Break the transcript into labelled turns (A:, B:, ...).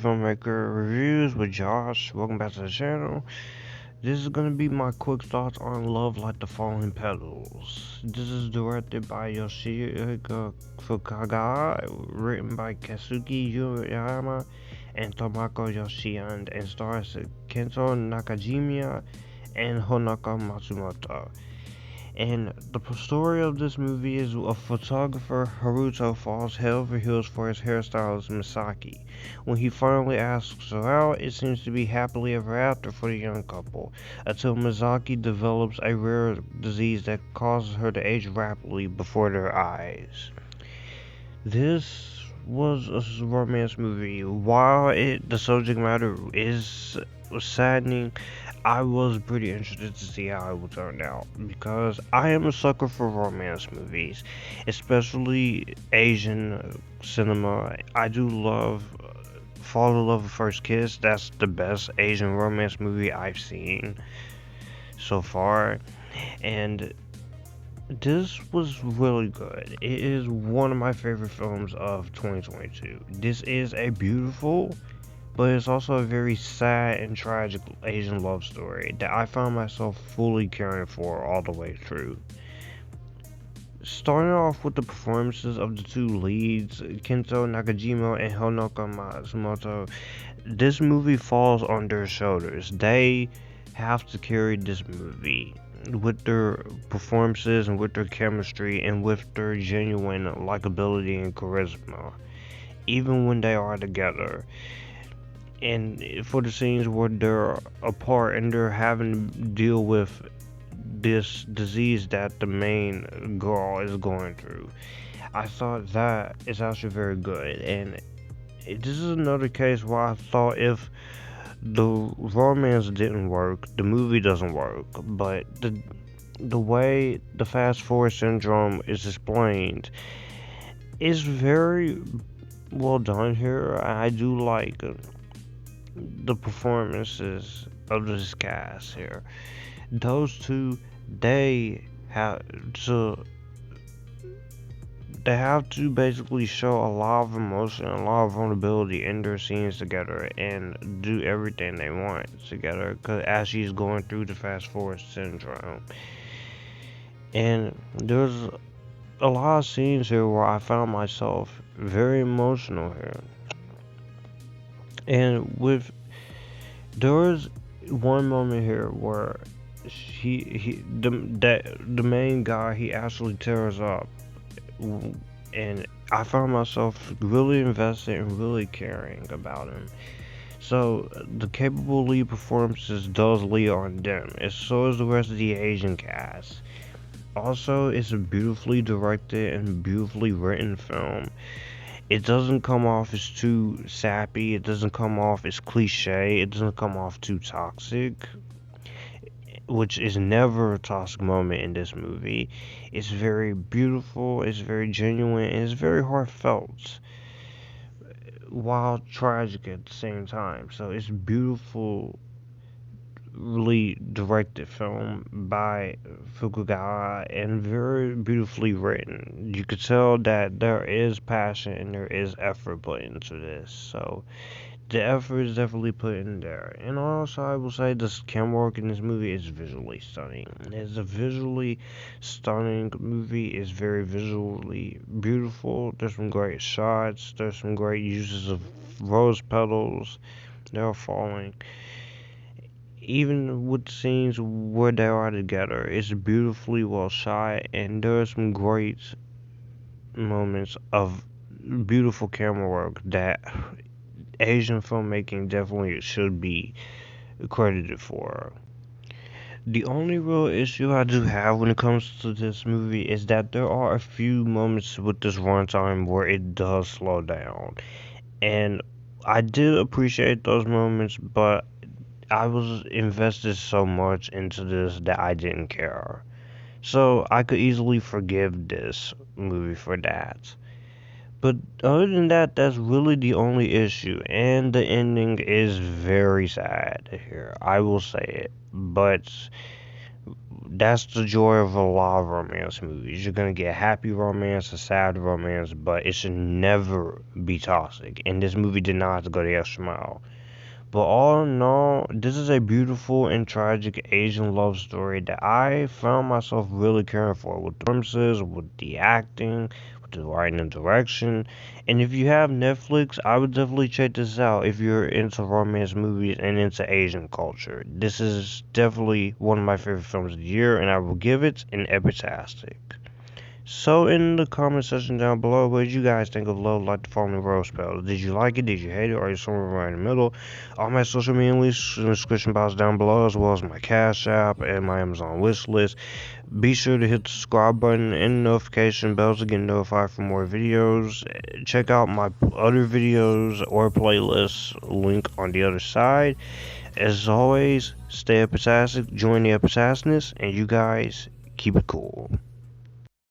A: Filmmaker Reviews with Josh. Welcome back to the channel. This is going to be my quick thoughts on Love Like the Falling Petals. This is directed by Yoshihiro Fukagawa, written by Keisuke Uyama and Tomoko Yoshida, and stars Kento Nakajima and Honoka Matsumoto. And the story of this movie is a photographer, Haruto, falls head over heels for his hairstylist, Misaki. When he finally asks her out, it seems to be happily ever after for the young couple, until Misaki develops a rare disease that causes her to age rapidly before their eyes. This was a romance movie. While the subject matter is saddening, I was pretty interested to see how it would turn out because I am a sucker for romance movies, especially Asian cinema. I do love Fall in Love at First Kiss. That's the best Asian romance movie I've seen so far, and this was really good. It is one of my favorite films of 2022. This is a beautiful, but it's also a very sad and tragic Asian love story that I found myself fully caring for all the way through. Starting off with the performances of the two leads, Kento Nakajima and Honoka Matsumoto, this movie falls on their shoulders. They have to carry this movie with their performances and with their chemistry and with their genuine likability and charisma, even when they are together. And for the scenes where they're apart and they're having to deal with this disease that the main girl is going through, I thought that is actually very good. And this is another case where I thought if the romance didn't work, the movie doesn't work. But the way the fast forward syndrome is explained is very well done here. I do like the performances of this cast here. Those two, they have to basically show a lot of emotion, a lot of vulnerability in their scenes together, and do everything they want together. Cause as she's going through the fast forward syndrome, and there's a lot of scenes here where I found myself very emotional here, and with there was one moment here where the main guy, he actually tears up, and I found myself really invested and really caring about him. So the capable lead performances does lead on them, and so is the rest of the Asian cast. Also, it's a beautifully directed and beautifully written film. It doesn't come off as too sappy, it doesn't come off as cliche, it doesn't come off too toxic, which is never a toxic moment in this movie. It's very beautiful, it's very genuine, and it's very heartfelt while tragic at the same time. So it's beautiful, really directed film by Fukagawa and very beautifully written. You could tell that there is passion and there is effort put into this. So the effort is definitely put in there. And also, I will say this camera work in this movie is visually stunning. It's a visually stunning movie. It's very visually beautiful. There's some great shots. There's some great uses of rose petals. They're falling. Even with scenes where they are together, it's beautifully well shot, and there are some great moments of beautiful camera work that Asian filmmaking definitely should be credited for. The only real issue I do have when it comes to this movie is that there are a few moments with this runtime where it does slow down. And I did appreciate those moments, but I was invested so much into this that I didn't care. So I could easily forgive this movie for that. But other than that, that's really the only issue. And the ending is very sad here. I will say it. But that's the joy of a lot of romance movies. You're gonna get happy romance, a sad romance, but it should never be toxic. And this movie did not have to go the extra mile. But all in all, this is a beautiful and tragic Asian love story that I found myself really caring for, with the performances, with the acting, with the writing and direction. And if you have Netflix, I would definitely check this out if you're into romance movies and into Asian culture. This is definitely one of my favorite films of the year, and I will give it an Epictastic. So in the comment section down below, what did you guys think of Love Like the Falling Petals? Did you like it? Did you hate it? Or are you somewhere right in the middle? All my social media links in the description box down below, as well as my Cash App and my Amazon wish list. Be sure to hit the subscribe button and notification bells to get notified for more videos. Check out my other videos or playlists, link on the other side. As always, stay epitastic, join the Epictasticness, and you guys keep it cool.